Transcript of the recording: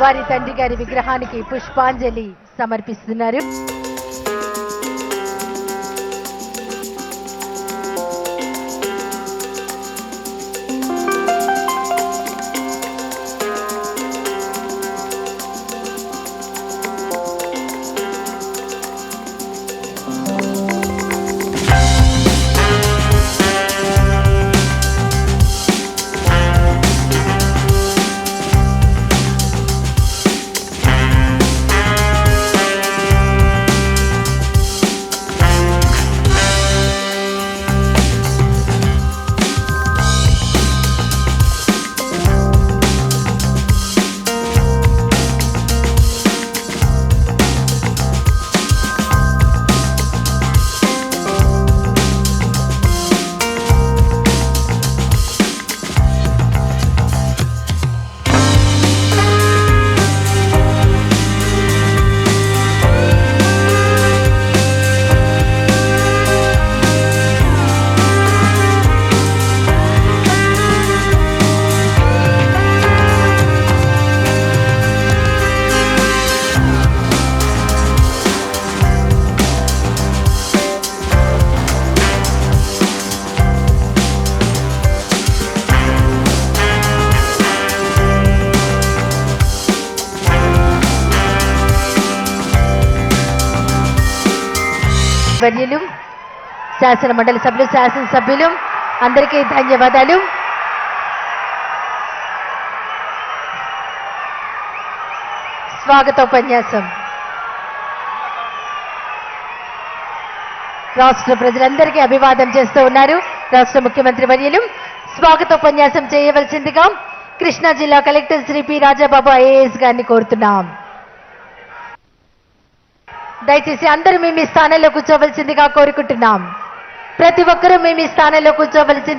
వారి తండ్రి గారి విగ్రహానికి పుష్పాంజలి సమర్పిస్తున్నారు. వర్యులు, శాసన మండలి సభ్యులు, శాసనసభ్యులు అందరికీ ధన్యవాదాలు. స్వాగతోపన్యాసం రాష్ట్ర ప్రజలందరికీ అభివాదం చేస్తూ ఉన్నారు. రాష్ట్ర ముఖ్యమంత్రి వర్యులు స్వాగతోపన్యాసం చేయవలసిందిగా కృష్ణా జిల్లా collector Shri P Rajababu IAS గారిని కోరుతున్నాం. దయచేసి అందరూ మీ స్థానంలో కూర్చోవలసిందిగా కోరుకుంటున్నాం. ప్రతి ఒక్కరూ మీ స్థానంలో కూర్చోవలసింది.